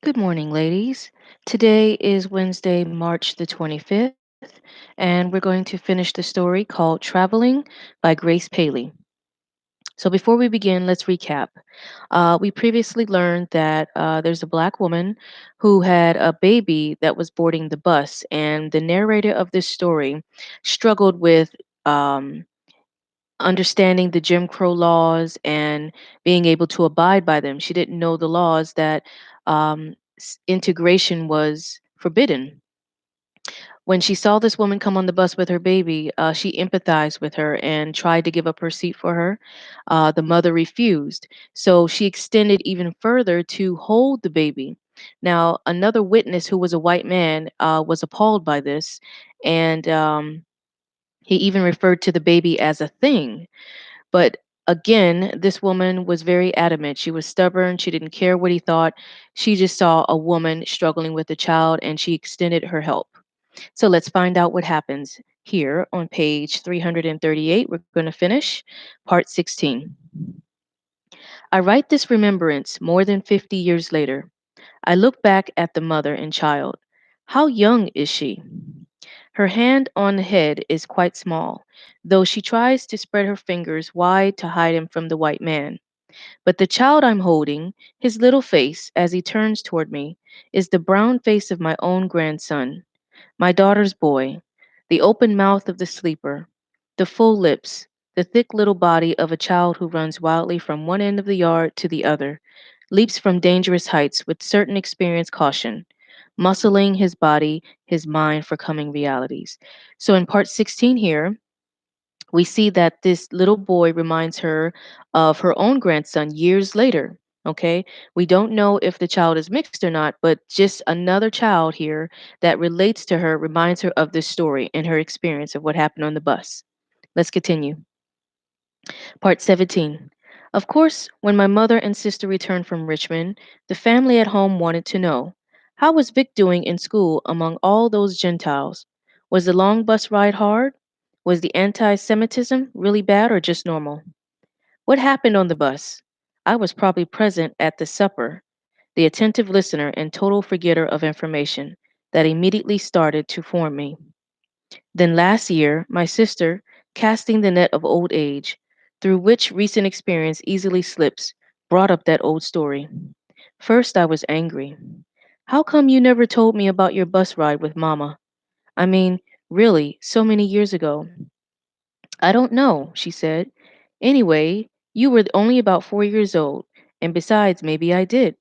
Good morning, ladies. Today is Wednesday, March the 25th, and we're going to finish the story called Traveling by Grace Paley. So, before we begin, let's recap. We previously learned that there's a black woman who had a baby that was boarding the bus, and the narrator of this story struggled with um, understanding the Jim Crow laws and being able to abide by them. She didn't know the laws that integration was forbidden. When she saw this woman come on the bus with her baby, she empathized with her and tried to give up her seat for her. The mother refused. So she extended even further to hold the baby. Now, another witness who was a white man was appalled by this. And he even referred to the baby as a thing. But again, this woman was very adamant. She was stubborn. She didn't care what he thought. She just saw a woman struggling with a child and she extended her help. So let's find out what happens here on page 338. We're going to finish part 16. I write this remembrance more than 50 years later. I look back at the mother and child. How young is she? Her hand on the head is quite small, though she tries to spread her fingers wide to hide him from the white man. But the child I'm holding, his little face, as he turns toward me, is the brown face of my own grandson, my daughter's boy, the open mouth of the sleeper, the full lips, the thick little body of a child who runs wildly from one end of the yard to the other, leaps from dangerous heights with certain experienced caution, muscling his body, his mind for coming realities. So in part 16 here, we see that this little boy reminds her of her own grandson years later. Okay, we don't know if the child is mixed or not, but just another child here that relates to her reminds her of this story and her experience of what happened on the bus. Let's continue. Part 17. Of course, when my mother and sister returned from Richmond, the family at home wanted to know, how was Vic doing in school among all those Gentiles? Was the long bus ride hard? Was the anti Semitism really bad or just normal? What happened on the bus? I was probably present at the supper, the attentive listener and total forgetter of information that immediately started to form me. Then last year, my sister, casting the net of old age, through which recent experience easily slips, brought up that old story. First, I was angry. How come you never told me about your bus ride with Mama? I mean, really, so many years ago. I don't know, she said. Anyway, you were only about 4 years old, and besides, maybe I did.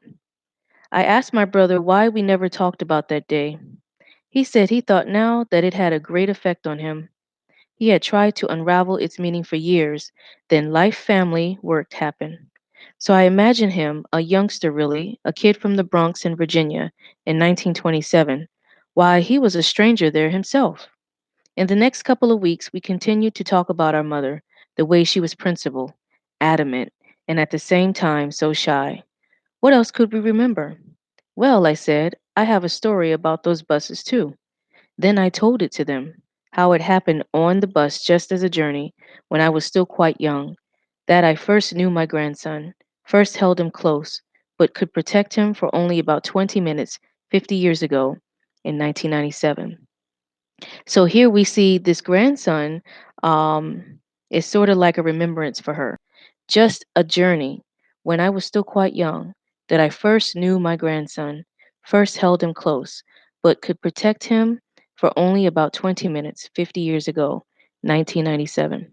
I asked my brother why we never talked about that day. He said he thought now that it had a great effect on him. He had tried to unravel its meaning for years, then life, family, work happened. So I imagine him, a youngster really, a kid from the Bronx in Virginia in 1927. Why, he was a stranger there himself. In the next couple of weeks, we continued to talk about our mother, the way she was principled, adamant, and at the same time so shy. What else could we remember? Well, I said, I have a story about those buses too. Then I told it to them, how it happened on the bus just as a journey, when I was still quite young, that I first knew my grandson, first held him close, but could protect him for only about 20 minutes 50 years ago in 1997. So here we see this grandson is sort of like a remembrance for her. Just a journey when I was still quite young that I first knew my grandson, first held him close, but could protect him for only about 20 minutes 50 years ago, 1997.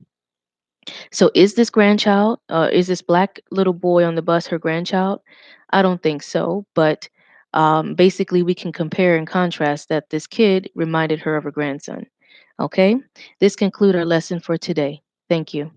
So is this black little boy on the bus her grandchild? I don't think so, but basically we can compare and contrast that this kid reminded her of her grandson. Okay, this concludes our lesson for today. Thank you.